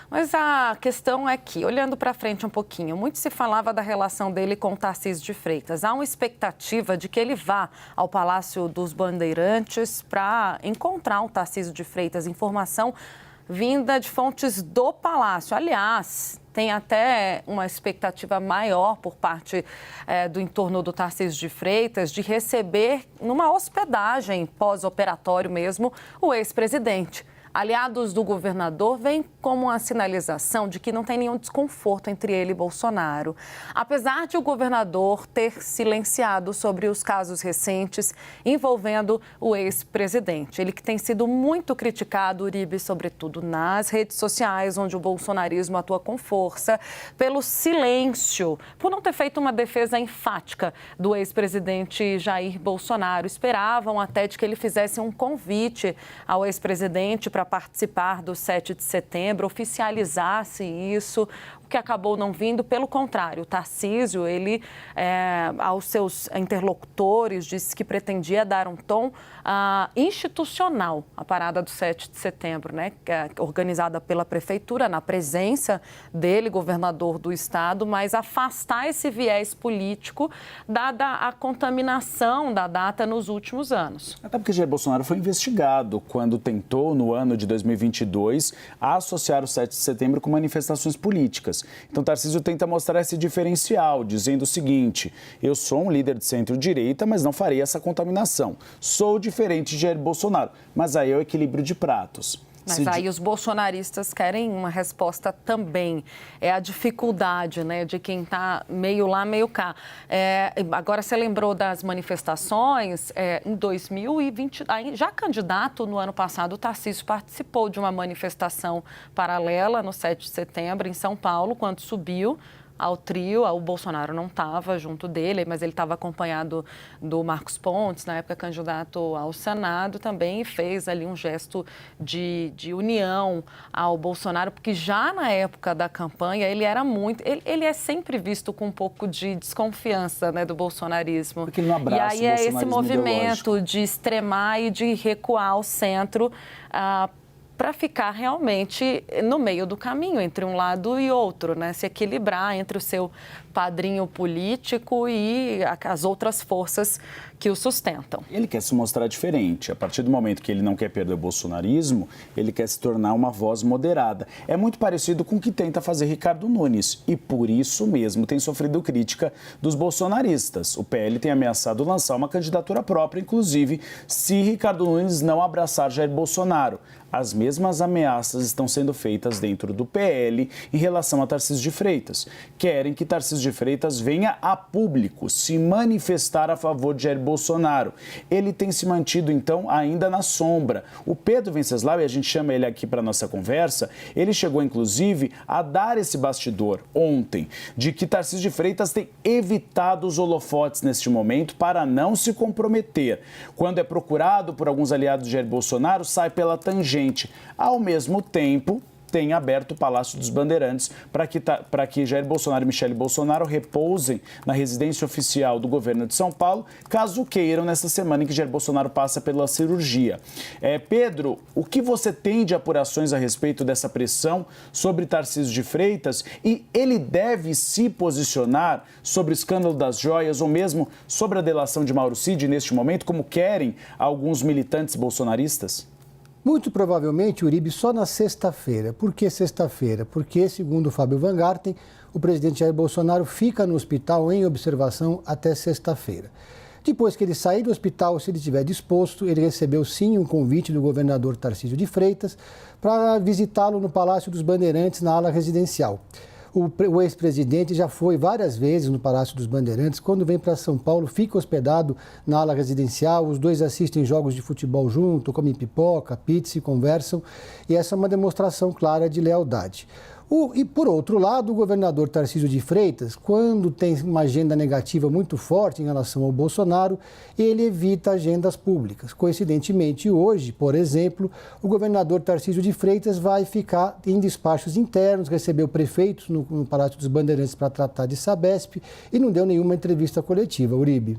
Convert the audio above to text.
Mas a questão é que, olhando para frente um pouquinho, muito se falava da relação dele com o Tarcísio de Freitas. Há uma expectativa de que ele vá ao Palácio dos Bandeirantes para encontrar o Tarcísio de Freitas. Informação vinda de fontes do Palácio. Aliás, tem até uma expectativa maior por parte do entorno do Tarcísio de Freitas de receber, numa hospedagem pós-operatório mesmo, o ex-presidente. Aliados do governador veem como uma sinalização de que não tem nenhum desconforto entre ele e Bolsonaro. Apesar de o governador ter silenciado sobre os casos recentes envolvendo o ex-presidente. Ele que tem sido muito criticado, Uribe, sobretudo nas redes sociais, onde o bolsonarismo atua com força, pelo silêncio, por não ter feito uma defesa enfática do ex-presidente Jair Bolsonaro. Esperavam até de que ele fizesse um convite ao ex-presidente para participar do 7 de setembro, oficializasse isso, o que acabou não vindo. Pelo contrário, o Tarcísio, ele, aos seus interlocutores, disse que pretendia dar um tom institucional à parada do 7 de setembro, né? Organizada pela prefeitura, na presença dele, governador do estado, mas afastar esse viés político, dada a contaminação da data nos últimos anos. Até porque Jair Bolsonaro foi investigado quando tentou, no ano de 2022, associar o 7 de setembro com manifestações políticas. Então, Tarcísio tenta mostrar esse diferencial, dizendo o seguinte: eu sou um líder de centro-direita, mas não farei essa contaminação. Sou diferente de Jair Bolsonaro, mas aí é o equilíbrio de pratos. Mas aí os bolsonaristas querem uma resposta também. É a dificuldade, né, de quem está meio lá, meio cá. Agora, você lembrou das manifestações? Em 2020, já candidato no ano passado, o Tarcísio participou de uma manifestação paralela no 7 de setembro, em São Paulo, quando subiu ao trio. O Bolsonaro não estava junto dele, mas ele estava acompanhado do Marcos Pontes, na época candidato ao Senado também, e fez ali um gesto de união ao Bolsonaro, porque já na época da campanha ele era muito... Ele é sempre visto com um pouco de desconfiança, né, do bolsonarismo. Porque ele não abraça e aí é esse movimento de extremar e de recuar ao centro para ficar realmente no meio do caminho, entre um lado e outro, né? Se equilibrar entre o seu padrinho político e as outras forças que o sustentam. Ele quer se mostrar diferente. A partir do momento que ele não quer perder o bolsonarismo, ele quer se tornar uma voz moderada. É muito parecido com o que tenta fazer Ricardo Nunes e, por isso mesmo, tem sofrido crítica dos bolsonaristas. O PL tem ameaçado lançar uma candidatura própria, inclusive, se Ricardo Nunes não abraçar Jair Bolsonaro. As mesmas ameaças estão sendo feitas dentro do PL em relação a Tarcísio de Freitas. Querem que Tarcísio de Freitas venha a público se manifestar a favor de Jair Bolsonaro. Ele tem se mantido, então, ainda na sombra. O Pedro Venceslau, e a gente chama ele aqui para a nossa conversa, ele chegou, inclusive, a dar esse bastidor ontem, de que Tarcísio de Freitas tem evitado os holofotes neste momento para não se comprometer. Quando é procurado por alguns aliados de Jair Bolsonaro, sai pela tangente. Ao mesmo tempo, tem aberto o Palácio dos Bandeirantes para que Jair Bolsonaro e Michele Bolsonaro repousem na residência oficial do governo de São Paulo, caso queiram, nessa semana em que Jair Bolsonaro passa pela cirurgia. Pedro, o que você tem de apurações a respeito dessa pressão sobre Tarcísio de Freitas? E ele deve se posicionar sobre o escândalo das joias ou mesmo sobre a delação de Mauro Cid neste momento, como querem alguns militantes bolsonaristas? Muito provavelmente, Uribe, só na sexta-feira. Por que sexta-feira? Porque, segundo Fábio Van Garten, o presidente Jair Bolsonaro fica no hospital em observação até sexta-feira. Depois que ele sair do hospital, se ele estiver disposto, ele recebeu sim um convite do governador Tarcísio de Freitas para visitá-lo no Palácio dos Bandeirantes, na ala residencial. O ex-presidente já foi várias vezes no Palácio dos Bandeirantes. Quando vem para São Paulo, fica hospedado na ala residencial. Os dois assistem jogos de futebol junto, comem pipoca, pizza e conversam. E essa é uma demonstração clara de lealdade. E, por outro lado, o governador Tarcísio de Freitas, quando tem uma agenda negativa muito forte em relação ao Bolsonaro, ele evita agendas públicas. Coincidentemente, hoje, por exemplo, o governador Tarcísio de Freitas vai ficar em despachos internos, recebeu prefeitos no Palácio dos Bandeirantes para tratar de Sabesp e não deu nenhuma entrevista coletiva. Uribe.